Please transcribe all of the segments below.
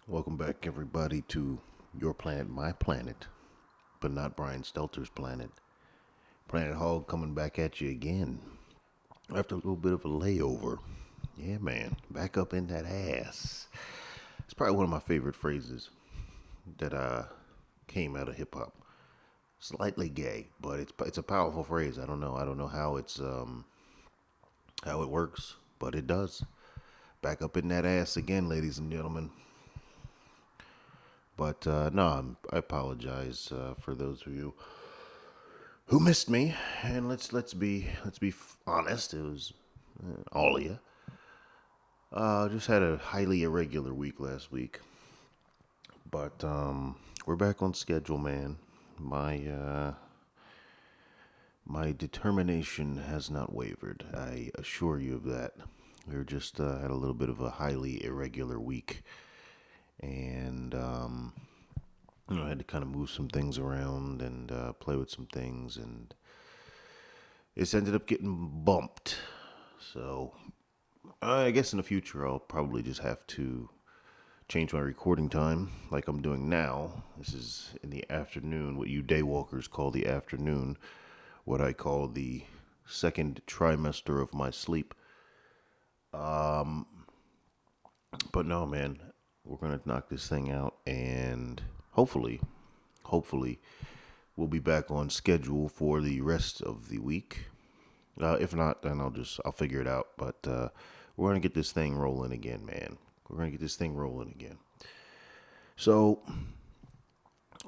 Welcome back, everybody, to Your Planet, My Planet, but not Brian Stelter's planet. Planet Hog coming back at you again after a little bit of a layover. Yeah, man, back up in that ass. It's probably one of my favorite phrases that came out of hip hop. Slightly gay, but it's a powerful phrase. I don't know how it works, but it does. Back up in that ass again, ladies and gentlemen. But no, I apologize for those of you who missed me, and let's be honest. It was all of you. Just had a highly irregular week last week, but we're back on schedule, man. My determination has not wavered. I assure you of that. We were just had a little bit of a highly irregular week, and I had to kind of move some things around and play with some things, and it's ended up getting bumped. So I guess in the future I'll probably just have to change my recording time like I'm doing now. This is in the afternoon, what you daywalkers call the afternoon, what I call the second trimester of my sleep. But no, man, we're gonna knock this thing out, and hopefully, we'll be back on schedule for the rest of the week. If not, then I'll figure it out. But we're gonna get this thing rolling again, man. We're gonna get this thing rolling again. So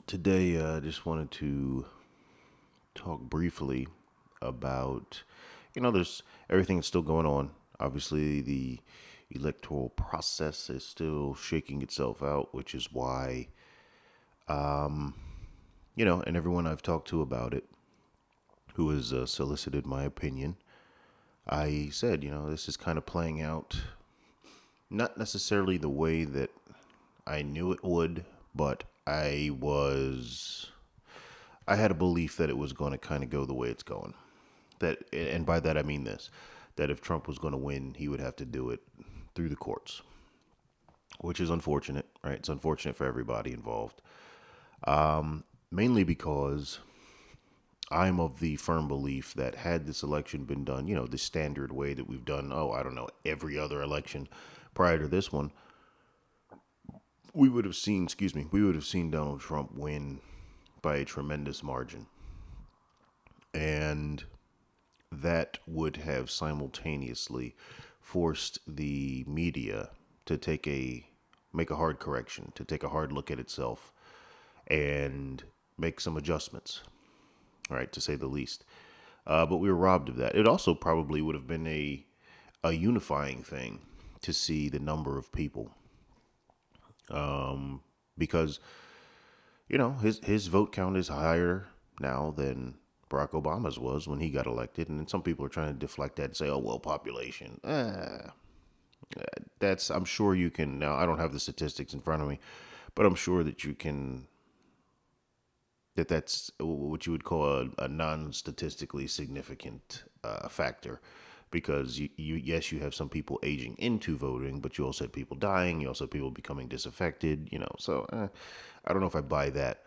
today, I just wanted to talk briefly about, there's everything that's still going on. Obviously, the electoral process is still shaking itself out, which is why, and everyone I've talked to about it, who has solicited my opinion, I said, this is kind of playing out not necessarily the way that I knew it would, but I had a belief that it was going to kind of go the way it's going. And by that I mean this, that if Trump was going to win, he would have to do it through the courts, which is unfortunate, right? It's unfortunate for everybody involved. Mainly because I'm of the firm belief that had this election been done, the standard way that we've done, I don't know, every other election prior to this one, we would have seen Donald Trump win by a tremendous margin. And that would have simultaneously forced the media to make a hard correction, to take a hard look at itself and make some adjustments, right, to say the least. But we were robbed of that. It also probably would have been a unifying thing to see the number of people, because his vote count is higher now than Barack Obama's was when he got elected, and then some people are trying to deflect that and say, "Oh well, population." I'm sure you can. Now I don't have the statistics in front of me, but I'm sure that you can. That's what you would call a non-statistically significant factor, because yes, you have some people aging into voting, but you also have people dying. You also have people becoming disaffected. So I don't know if I buy that,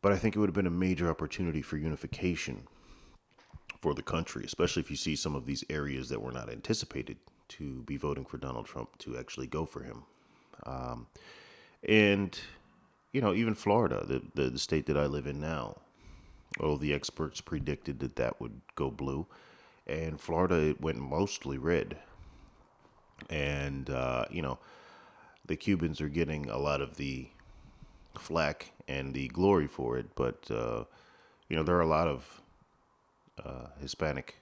but I think it would have been a major opportunity for unification for the country, especially if you see some of these areas that were not anticipated to be voting for Donald Trump to actually go for him. And even Florida, the state that I live in now, all the experts predicted that would go blue, and Florida, it went mostly red. And the Cubans are getting a lot of the flack and the glory for it, but there are a lot of Hispanic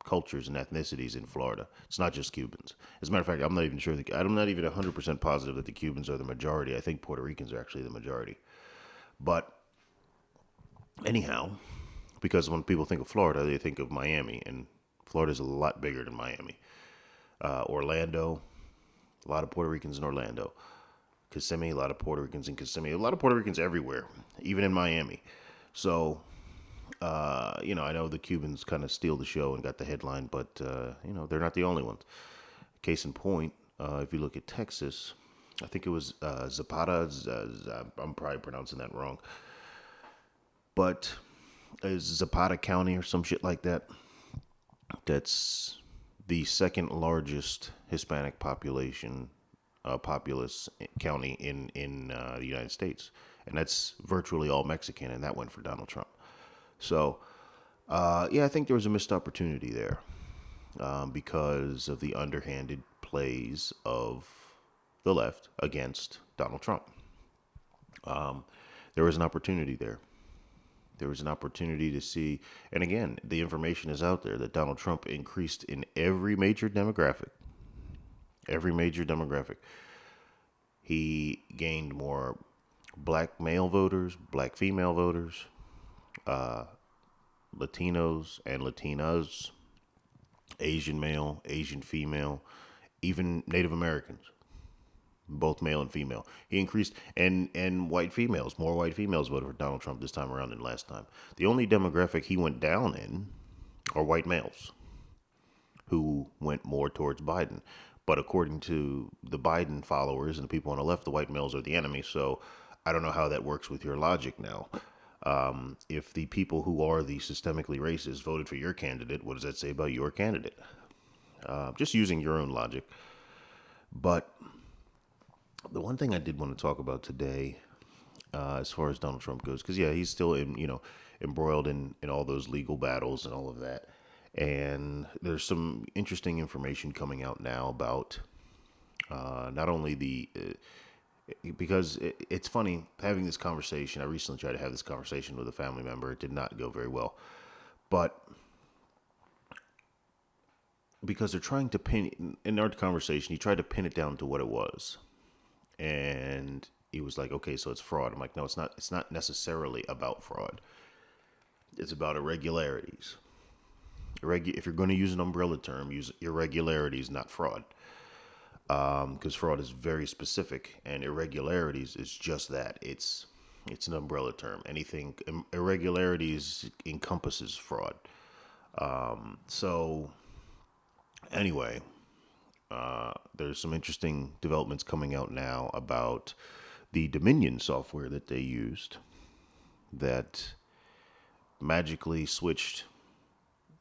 cultures and ethnicities in Florida. It's not just Cubans. As a matter of fact, I'm not even 100% positive that the Cubans are the majority. I think Puerto Ricans are actually the majority. But anyhow, because when people think of Florida, they think of Miami, and Florida's a lot bigger than Miami. Orlando, a lot of Puerto Ricans in Orlando. Kissimmee, a lot of Puerto Ricans in Kissimmee. A lot of Puerto Ricans everywhere, even in Miami. So, I know the Cubans kind of steal the show and got the headline, but, they're not the only ones. Case in point, if you look at Texas, I think it was Zapata. I'm probably pronouncing that wrong, but is Zapata County or some shit like that. That's the second largest Hispanic populous county in the United States, and that's virtually all Mexican, and that went for Donald Trump. So, yeah, I think there was a missed opportunity there because of the underhanded plays of the left against Donald Trump. There was an opportunity there. There was an opportunity to see, and again, the information is out there that Donald Trump increased in every major demographic. Every major demographic. He gained more black male voters, black female voters, Latinos and Latinas, Asian male, Asian female, even Native Americans, both male and female. He increased, and white females, more white females voted for Donald Trump this time around than last time. The only demographic he went down in are white males, who went more towards Biden. But according to the Biden followers and the people on the left, the white males are the enemy. So I don't know how that works with your logic now. If the people who are the systemically racist voted for your candidate, what does that say about your candidate? Just using your own logic. But the one thing I did want to talk about today, as far as Donald Trump goes, because yeah, he's still embroiled in all those legal battles and all of that. And there's some interesting information coming out now about not only because it's funny having this conversation. I recently tried to have this conversation with a family member. It did not go very well, but because they're trying to pin in our conversation, he tried to pin it down to what it was, and he was like, "Okay, so it's fraud." I'm like, "No, it's not. It's not necessarily about fraud. It's about irregularities. If you're going to use an umbrella term, use irregularities, not fraud, because fraud is very specific, and irregularities is just that. It's an umbrella term. Anything irregularities encompasses fraud. So anyway, there's some interesting developments coming out now about the Dominion software that they used that magically switched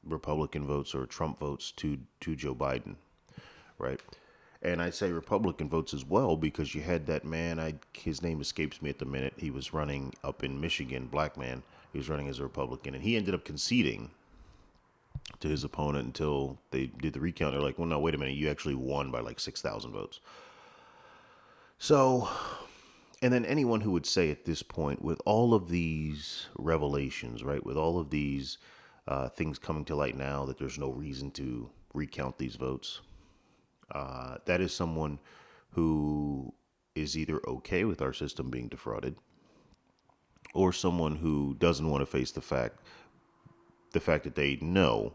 Republican votes or Trump votes to Joe Biden, right? And I say Republican votes as well because you had that man. His name escapes me at the minute. He was running up in Michigan, black man. He was running as a Republican, and he ended up conceding to his opponent until they did the recount. They're like, "Well, no, wait a minute. You actually won by like 6,000 votes." So, and then anyone who would say at this point, with all of these revelations, right, with all of these things coming to light now, that there's no reason to recount these votes, that is someone who is either okay with our system being defrauded, or someone who doesn't want to face the fact that they know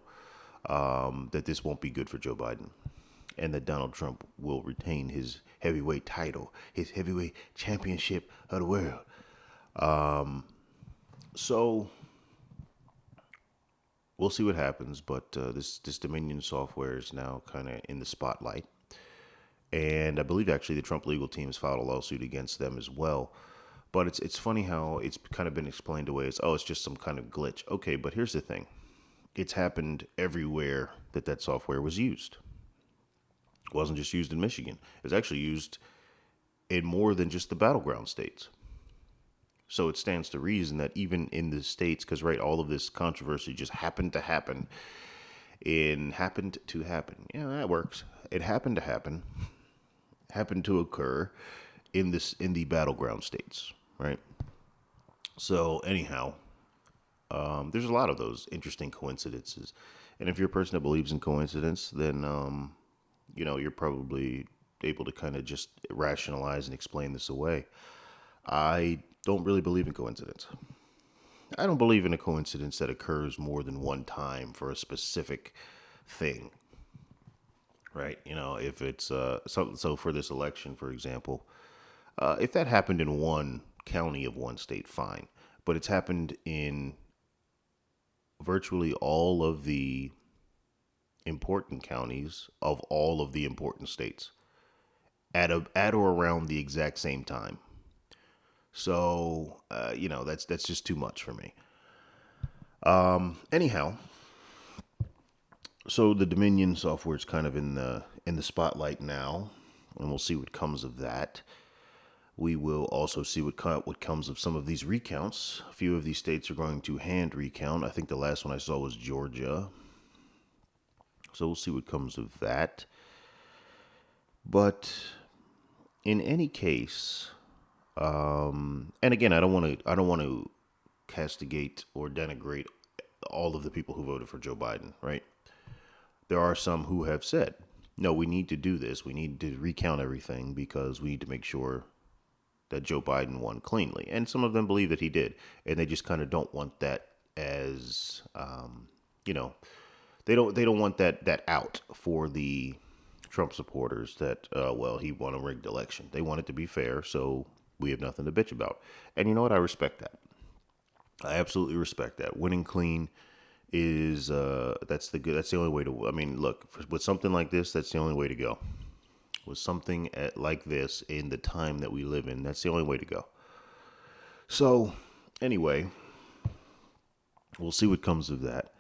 that this won't be good for Joe Biden, and that Donald Trump will retain his heavyweight title, his heavyweight championship of the world. So we'll see what happens, but this Dominion software is now kind of in the spotlight. And I believe actually the Trump legal team has filed a lawsuit against them as well. But it's funny how it's kind of been explained away as, oh, it's just some kind of glitch. Okay, but here's the thing. It's happened everywhere that software was used. It wasn't just used in Michigan. It was actually used in more than just the battleground states. So it stands to reason that even in the states, because right, all of this controversy just happened to happen. Yeah, that works. It happened to happen. Happened to occur in the battleground states, right? So anyhow, there's a lot of those interesting coincidences, and if you're a person that believes in coincidence, then you're probably able to kind of just rationalize and explain this away. I don't really believe in coincidence. I don't believe in a coincidence that occurs more than one time for a specific thing, right? If it's so for this election, for example, if that happened in one county of one state, fine. But it's happened in virtually all of the important counties of all of the important states. at or around the exact same time. So that's just too much for me. Anyhow, so the Dominion software is kind of in the spotlight now, and we'll see what comes of that. We will also see what comes of some of these recounts. A few of these states are going to hand recount. I think the last one I saw was Georgia. So we'll see what comes of that. But in any case, and again, I don't want to castigate or denigrate all of the people who voted for Joe Biden, right? There are some who have said, no, we need to do this. We need to recount everything because we need to make sure that Joe Biden won cleanly. And some of them believe that he did. And they just kind of don't want that as, you know, they don't want that out for the Trump supporters that, well, he won a rigged election. They want it to be fair, so we have nothing to bitch about. And you know what? I respect that. I absolutely respect that. Winning clean is that's the only way to. I mean, look, with something like this, that's the only way to go. With something like this in the time that we live in, that's the only way to go. So, anyway, we'll see what comes of that.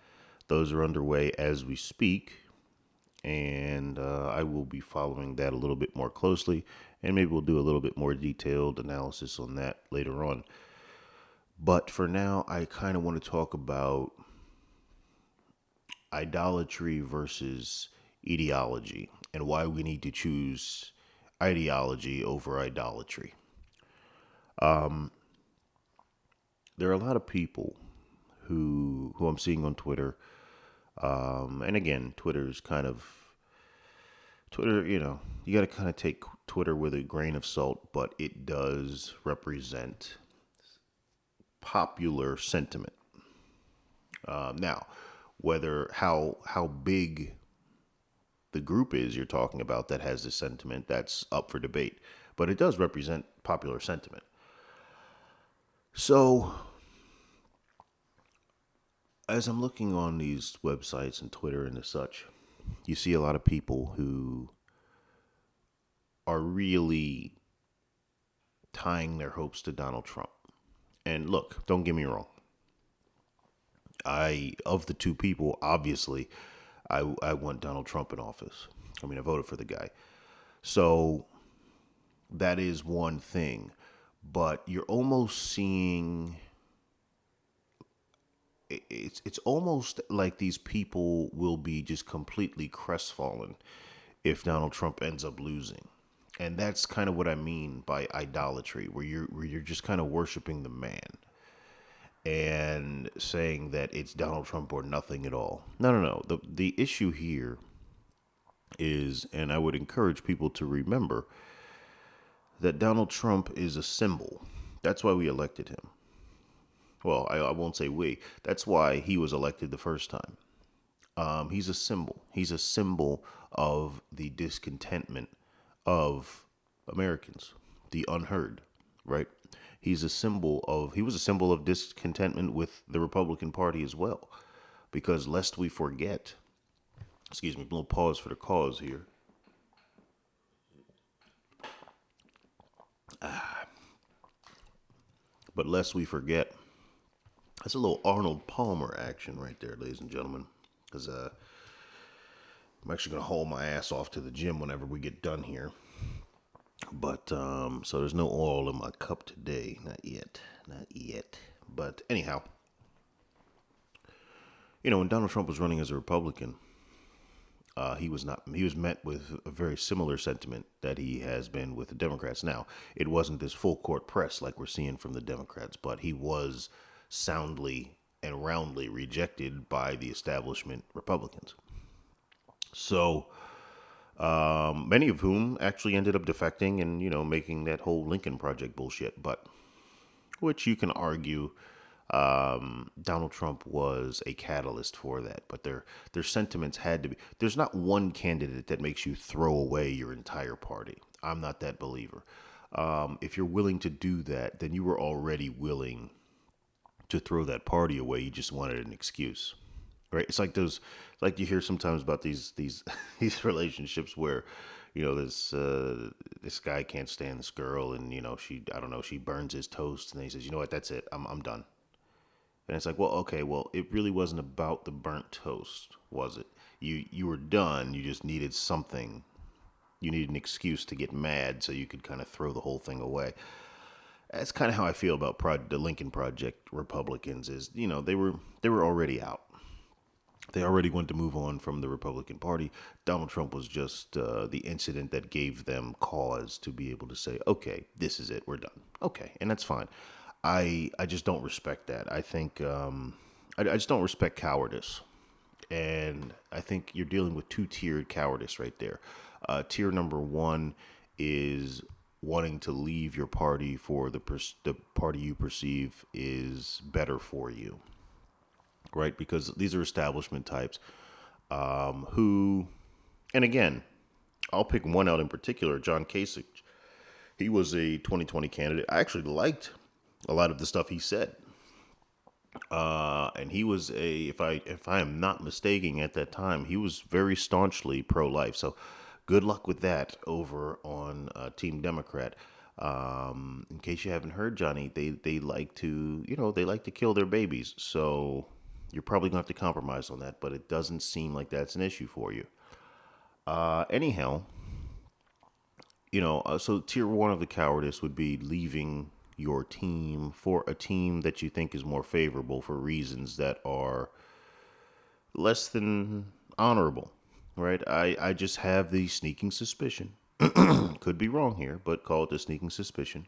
Those are underway as we speak, and I will be following that a little bit more closely, and maybe we'll do a little bit more detailed analysis on that later on. But for now, I kind of want to talk about idolatry versus ideology and why we need to choose ideology over idolatry. There are a lot of people who I'm seeing on Twitter, and again, Twitter. You got to kind of take Twitter with a grain of salt, but it does represent popular sentiment. Now, whether how big the group is you're talking about that has this sentiment, that's up for debate, but it does represent popular sentiment. So, as I'm looking on these websites and Twitter and such, you see a lot of people who are really tying their hopes to Donald Trump. And look, don't get me wrong. Of the two people, obviously, I want Donald Trump in office. I mean, I voted for the guy. So that is one thing. But you're almost seeing it's almost like these people will be just completely crestfallen if Donald Trump ends up losing. And that's kind of what I mean by idolatry, where you're just kind of worshiping the man and saying that it's Donald Trump or nothing at all. No, no, no. The issue here is, and I would encourage people to remember that Donald Trump is a symbol. That's why we elected him. Well, I won't say we. That's why he was elected the first time. He's a symbol. He's a symbol of the discontentment of Americans, the unheard, right? He was a symbol of discontentment with the Republican Party as well. Because lest we forget, excuse me, a little pause for the cause here. But lest we forget, that's a little Arnold Palmer action right there, ladies and gentlemen. Because I'm actually going to haul my ass off to the gym whenever we get done here. But, so there's no oil in my cup today. Not yet. Not yet. But anyhow, when Donald Trump was running as a Republican, he was not. He was met with a very similar sentiment that he has been with the Democrats. Now, it wasn't this full court press like we're seeing from the Democrats, but he was soundly and roundly rejected by the establishment Republicans. So, many of whom actually ended up defecting and making that whole Lincoln Project bullshit. But which you can argue Donald Trump was a catalyst for that, but their sentiments had to be. There's not one candidate that makes you throw away your entire party. I'm not that believer. If you're willing to do that, then you were already willing to throw that party away. You just wanted an excuse, right? It's like you hear sometimes about these these relationships where this guy can't stand this girl, and she, I don't know, she burns his toast, and then he says, you know what, that's it, I'm done. And it's like, well, okay, well, it really wasn't about the burnt toast, was it? You were done. You just needed something. You needed an excuse to get mad, so you could kind of throw the whole thing away. That's kind of how I feel about the Lincoln Project Republicans. Is they were already out. They already wanted to move on from the Republican Party. Donald Trump was just the incident that gave them cause to be able to say, okay, this is it, we're done. Okay, and that's fine. I just don't respect that. I think I just don't respect cowardice. And I think you're dealing with two-tiered cowardice right there. Tier number one is wanting to leave your party for the party you perceive is better for you, right? Because these are establishment types who, and again, I'll pick one out in particular, John Kasich. He was a 2020 candidate. I actually liked a lot of the stuff he said. And he was if I am not mistaken at that time, he was very staunchly pro-life. So good luck with that over on Team Democrat. In case you haven't heard, Johnny, they like to they like to kill their babies. So you're probably gonna have to compromise on that, but it doesn't seem like that's an issue for you. Anyhow, so tier one of the cowardice would be leaving your team for a team that you think is more favorable for reasons that are less than honorable, right? I just have the sneaking suspicion, could be wrong here, but call it the sneaking suspicion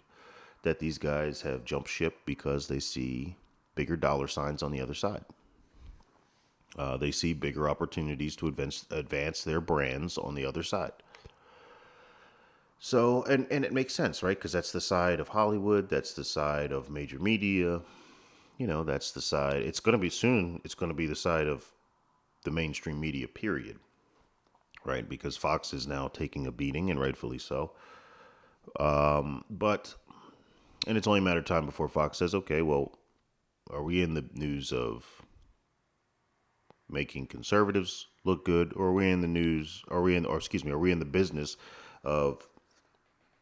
that these guys have jumped ship because they see bigger dollar signs on the other side. They see bigger opportunities to advance their brands on the other side. So, and it makes sense, right? Because that's the side of Hollywood, that's the side of major media, that's the side, it's going to be soon, it's going to be the side of the mainstream media, period, right? Because Fox is now taking a beating, and rightfully so. But, and it's only a matter of time before Fox says, okay, well, are we in the news of making conservatives look good, or are we in the news, are we in the business of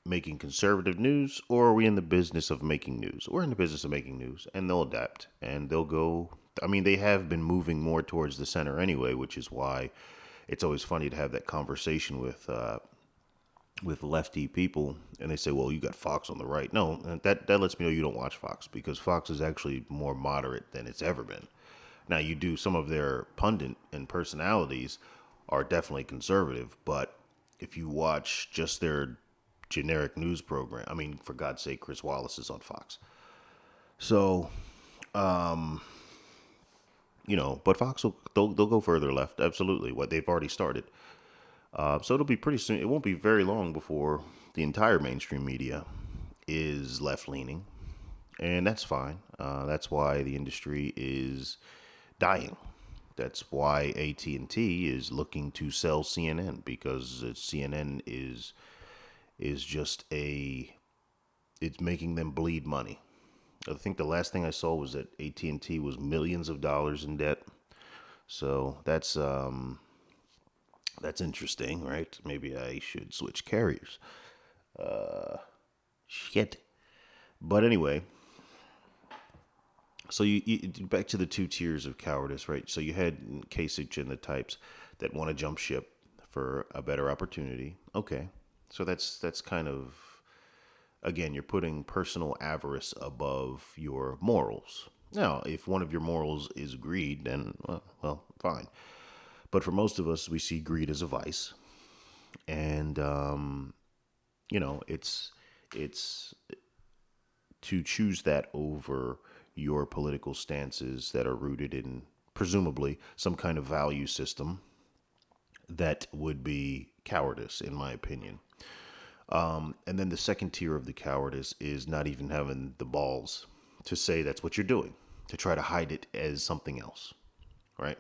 making conservative news, or are we in the business of making news? We're in the business of making news, and they'll adapt and they'll go. I mean, they have been moving more towards the center anyway, which is why it's always funny to have that conversation with lefty people, and they say, "Well, you got Fox on the right." No, that lets me know you don't watch Fox, because Fox is actually more moderate than it's ever been. Now, you do some of their pundit and personalities are definitely conservative, but if you watch just their generic news program, I mean, for God's sake, Chris Wallace is on Fox. So, but Fox they'll go further left, absolutely. What they've already started. So it'll be pretty soon. It won't be very long before the entire mainstream media is left leaning, and that's fine. That's why the industry is dying. That's why AT&T is looking to sell CNN, because CNN is just it's making them bleed money. I think the last thing I saw was that AT&T was millions of dollars in debt. So that's interesting, right? Maybe I should switch carriers. Shit. But anyway, so you back to the two tiers of cowardice, right? So you had Kasich and the types that want to jump ship for a better opportunity. Okay, so that's kind of, again, you're putting personal avarice above your morals. Now, if one of your morals is greed, then well, fine. But for most of us, we see greed as a vice, and it's to choose that over your political stances that are rooted in presumably some kind of value system, that would be cowardice, in my opinion. And then the second tier of the cowardice is not even having the balls to say that's what you're doing, to try to hide it as something else, right?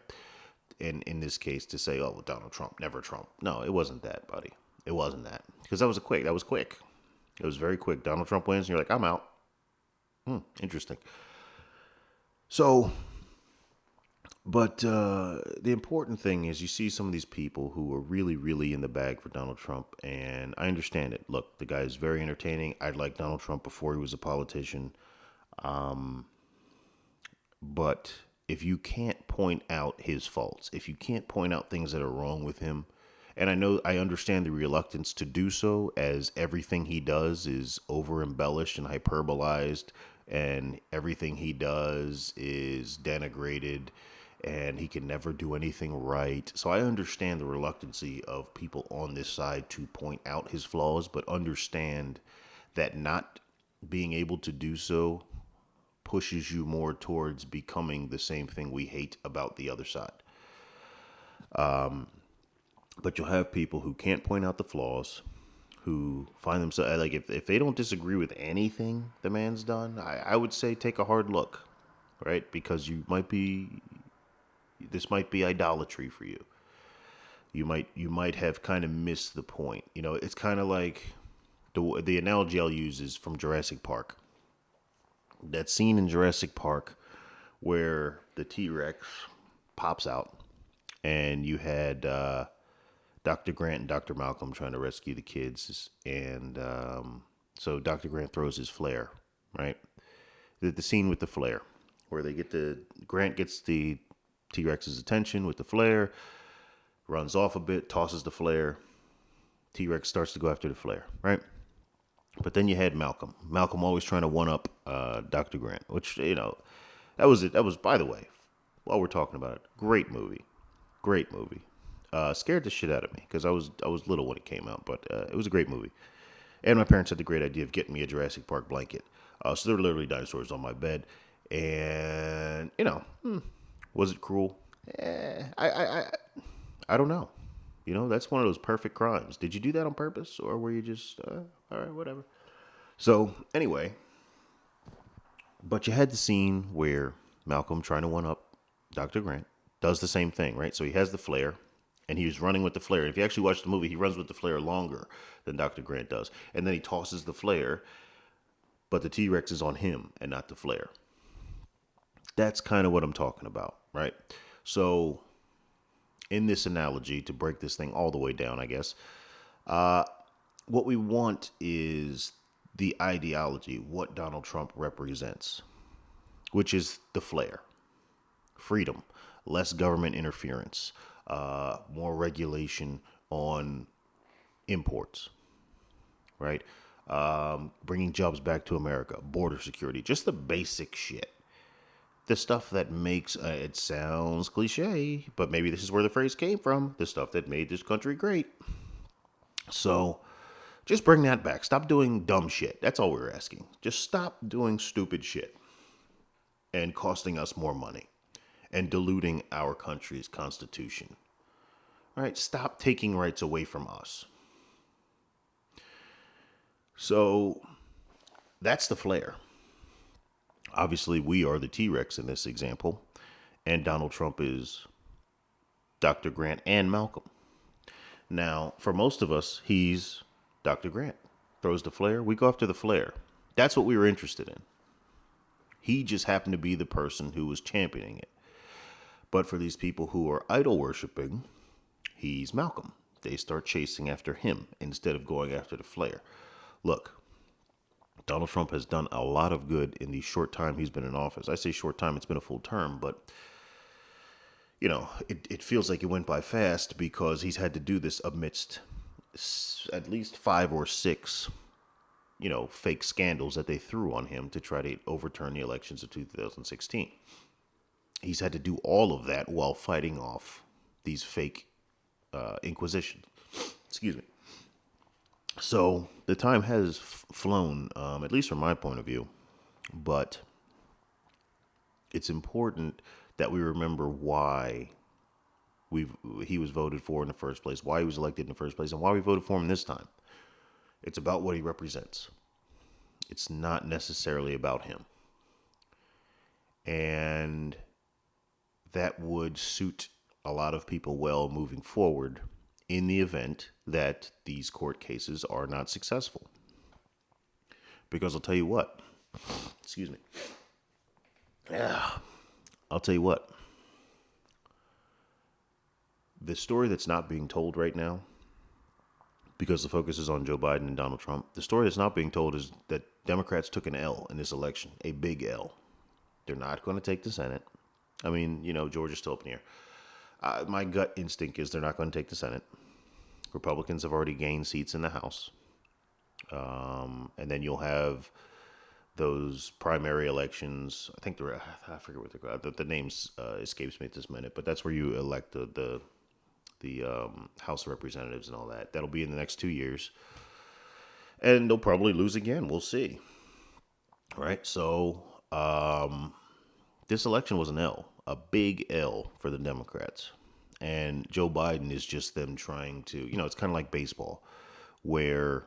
And in this case, to say, oh, well, Donald Trump, never Trump. No, it wasn't that, buddy. It wasn't that. Because that was quick. It was very quick. Donald Trump wins, and you're like, I'm out. Interesting. So, But the important thing is you see some of these people who are really, really in the bag for Donald Trump, and I understand it. Look, the guy is very entertaining. I'd like Donald Trump before he was a politician. But if you can't point out his faults, if you can't point out things that are wrong with him, and I understand the reluctance to do so, as everything he does is over embellished and hyperbolized, and everything he does is denigrated, and he can never do anything right. So I understand the reluctancy of people on this side to point out his flaws, but understand that not being able to do so pushes you more towards becoming the same thing we hate about the other side. But you'll have people who can't point out the flaws, who find themselves like if they don't disagree with anything the man's done, I would say take a hard look, right? Because this might be idolatry for you. You might have kind of missed the point. It's kind of like the analogy I'll use is from Jurassic Park. That scene in Jurassic Park where the T-Rex pops out and you had Dr. Grant and Dr. Malcolm trying to rescue the kids. And so Dr. Grant throws his flare, right? The scene with the flare where Grant gets the T-Rex's attention with the flare, runs off a bit, tosses the flare. T-Rex starts to go after the flare, right? But then you had Malcolm. Malcolm always trying to one up Dr. Grant, which that was it. That was, by the way, while we're talking about it, great movie. Scared the shit out of me because I was little when it came out, but it was a great movie. And my parents had the great idea of getting me a Jurassic Park blanket. So there were literally dinosaurs on my bed, and was it cruel? I don't know. That's one of those perfect crimes. Did you do that on purpose, or were you just all right, whatever? So anyway, but you had the scene where Malcolm, trying to one up Dr. Grant, does the same thing, right? So he has the flare, and he was running with the flare. If you actually watch the movie, he runs with the flare longer than Dr. Grant does, and then he tosses the flare, but the T-Rex is on him and not the flare. That's kind of what I'm talking about, right? So in this analogy, to break this thing all the way down, I guess, what we want is the ideology, what Donald Trump represents, which is the flare, freedom, less government interference, more regulation on imports, right? Bringing jobs back to America, border security, just the basic shit. The stuff that makes, it sounds cliche, but maybe this is where the phrase came from, the stuff that made this country great. So just bring that back. Stop doing dumb shit. That's all we're asking. Just stop doing stupid shit and costing us more money and diluting our country's constitution. All right, stop taking rights away from us. So that's the flare. Obviously, we are the T-Rex in this example, and Donald Trump is Dr. Grant and Malcolm. Now, for most of us, he's Dr. Grant. Throws the flare, we go after the flare. That's what we were interested in. He just happened to be the person who was championing it. But for these people who are idol worshiping, he's Malcolm. They start chasing after him instead of going after the flare. Look, Donald Trump has done a lot of good in the short time he's been in office. I say short time, it's been a full term, but it feels like it went by fast because he's had to do this amidst at least 5 or 6, fake scandals that they threw on him to try to overturn the elections of 2016. He's had to do all of that while fighting off these fake inquisitions. Excuse me. So the time has flown, at least from my point of view, but it's important that we remember why he was voted for in the first place, why he was elected in the first place, and why we voted for him this time. It's about what he represents. It's not necessarily about him. And that would suit a lot of people well moving forward in the event that these court cases are not successful. Because I'll tell you what, excuse me. Yeah, I'll tell you what, The story that's not being told right now, because the focus is on Joe Biden and Donald Trump, the story that's not being told is that Democrats took an L in this election, a big L. They're not going to take the Senate. I mean, Georgia's still up in the air. My gut instinct is they're not going to take the Senate. Republicans have already gained seats in the House. And then you'll have those primary elections. I think I forget what they're called. The names escapes me at this minute, but that's where you elect the House of Representatives and all that. That'll be in the next 2 years, and they'll probably lose again. We'll see. Right. So this election was an L, a big L for the Democrats, and Joe Biden is just them trying to. It's kind of like baseball, where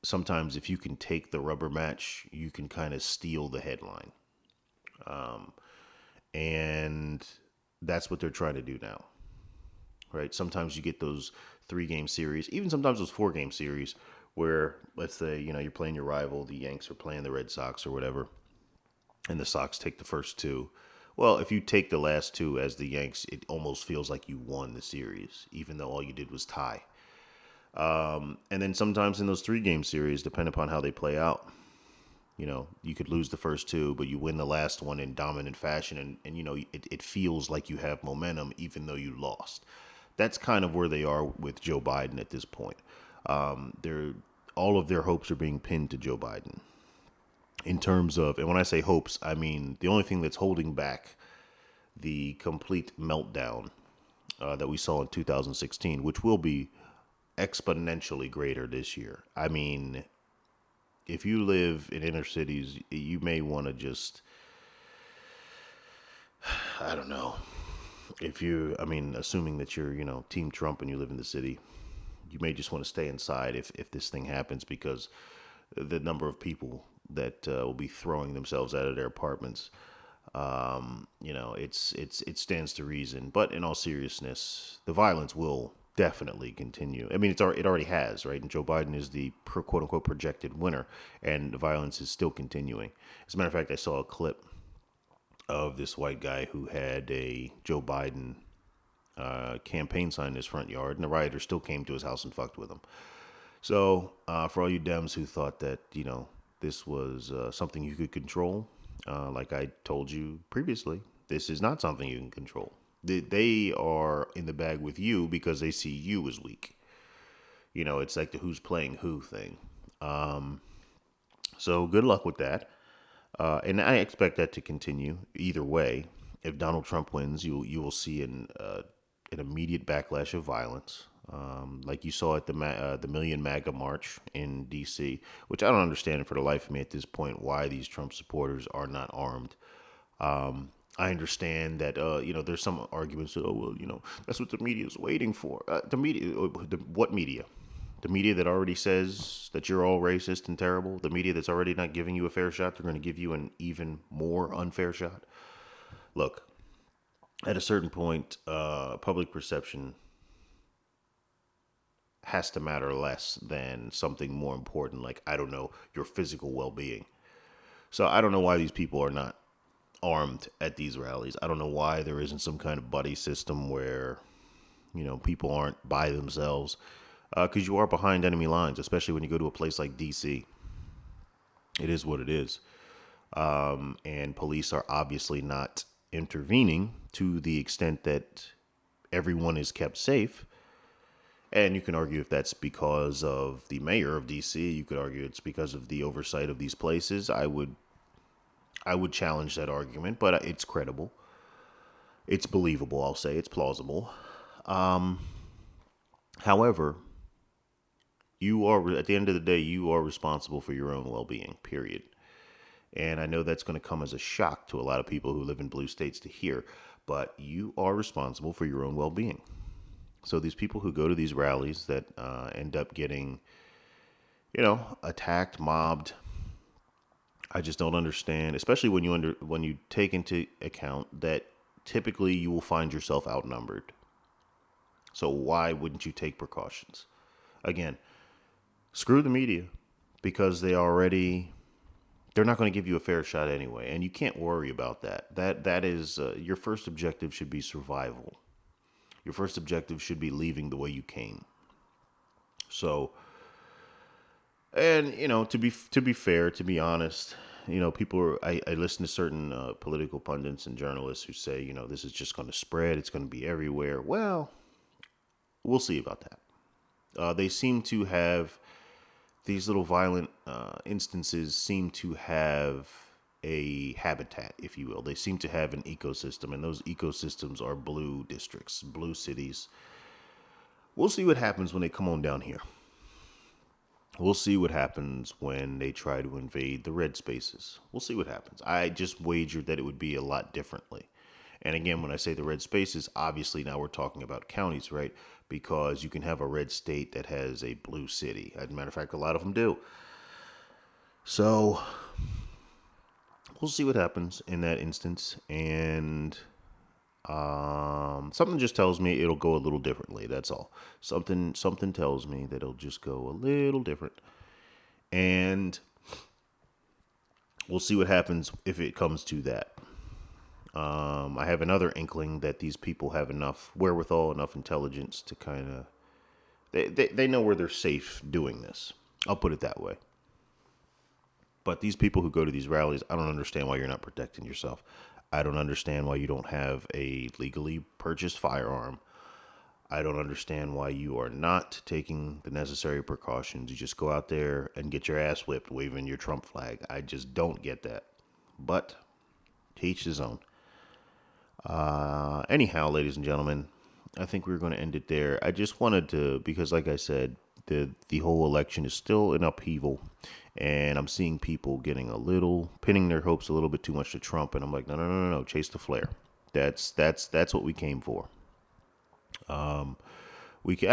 sometimes if you can take the rubber match, you can kind of steal the headline. And that's what they're trying to do now, right? Sometimes you get those 3 game series, even sometimes those 4 game series where, let's say, you're playing your rival, the Yanks are playing the Red Sox or whatever, and the Sox take the first 2. Well, if you take the last 2 as the Yanks, it almost feels like you won the series, even though all you did was tie. And then sometimes in those 3 game series, depending upon how they play out, you could lose the first 2, but you win the last one in dominant fashion. And it feels like you have momentum, even though you lost. That's kind of where they are with Joe Biden at this point. All of their hopes are being pinned to Joe Biden in terms of, and when I say hopes, I mean the only thing that's holding back the complete meltdown that we saw in 2016, which will be exponentially greater this year. I mean, if you live in inner cities, you may want to just, I don't know. Assuming that you're, Team Trump and you live in the city, you may just want to stay inside if this thing happens, because the number of people that will be throwing themselves out of their apartments, it stands to reason. But in all seriousness, the violence will definitely continue. I mean, it already has, right? And Joe Biden is the quote unquote projected winner, and the violence is still continuing. As a matter of fact, I saw a clip of this white guy who had a Joe Biden campaign sign in his front yard, and the rioters still came to his house and fucked with him. So, for all you Dems who thought that, this was something you could control, like I told you previously, this is not something you can control. They are in the bag with you because they see you as weak. It's like the who's playing who thing. So good luck with that. And I expect that to continue either way. If Donald Trump wins, you will see an immediate backlash of violence, like you saw at the Million MAGA March in D.C., which I don't understand for the life of me at this point why these Trump supporters are not armed. I understand that there's some arguments that that's what the media is waiting for. What media? The media that already says that you're all racist and terrible. The media that's already not giving you a fair shot. They're going to give you an even more unfair shot. Look, at a certain point, public perception has to matter less than something more important, like, I don't know, your physical well-being. So I don't know why these people are not armed at these rallies. I don't know why there isn't some kind of buddy system where, people aren't by themselves. Because you are behind enemy lines, especially when you go to a place like D.C. It is what it is. And police are obviously not intervening to the extent that everyone is kept safe. And you can argue if that's because of the mayor of D.C. You could argue it's because of the oversight of these places. I would challenge that argument, but it's credible. It's believable, I'll say. It's plausible. However, you are, at the end of the day, you are responsible for your own well-being, period. And I know that's going to come as a shock to a lot of people who live in blue states to hear, but you are responsible for your own well-being. So these people who go to these rallies that end up getting, attacked, mobbed, I just don't understand, especially when you take into account that typically you will find yourself outnumbered. So why wouldn't you take precautions? Again, screw the media, because they're not going to give you a fair shot anyway, and you can't worry about that. That is your first objective should be survival. Your first objective should be leaving the way you came. So, and to be fair, to be honest, people are. I listen to certain political pundits and journalists who say, this is just going to spread. It's going to be everywhere. Well, we'll see about that. They seem to have these little violent instances seem to have a habitat, if you will. They seem to have an ecosystem, and those ecosystems are blue districts, blue cities. We'll see what happens when they come on down here. We'll see what happens when they try to invade the red spaces. We'll see what happens. I just wagered that it would be a lot differently. And again, when I say the red spaces, obviously now we're talking about counties, right? Because you can have a red state that has a blue city. As a matter of fact, a lot of them do. So we'll see what happens in that instance. And something just tells me it'll go a little differently. That's all. Something tells me that it'll just go a little different. And we'll see what happens if it comes to that. I have another inkling that these people have enough wherewithal, enough intelligence to kind of they know where they're safe doing this. I'll put it that way. But these people who go to these rallies, I don't understand why you're not protecting yourself. I don't understand why you don't have a legally purchased firearm. I don't understand why you are not taking the necessary precautions. You just go out there and get your ass whipped waving your Trump flag. I just don't get that. But to each his own. Anyhow, ladies and gentlemen, I think we're going to end it there. I just wanted to, because like I said, the whole election is still in upheaval, and I'm seeing people getting pinning their hopes a little bit too much to Trump, and I'm like, no, chase the flare. That's what we came for. I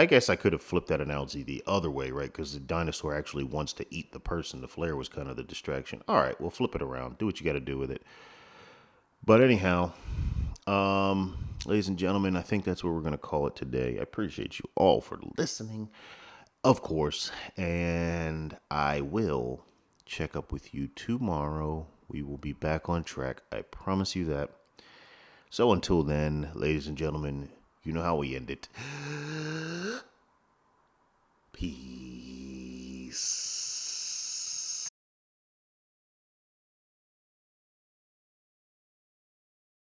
guess I could have flipped that analogy the other way, right? Because the dinosaur actually wants to eat the person. The flare was kind of the distraction. All right, we'll flip it around. Do what you got to do with it. But anyhow, ladies and gentlemen, I think that's what we're going to call it today. I appreciate you all for listening, of course, and I will check up with you tomorrow. We will be back on track. I promise you that. So until then, ladies and gentlemen, you know how we end it.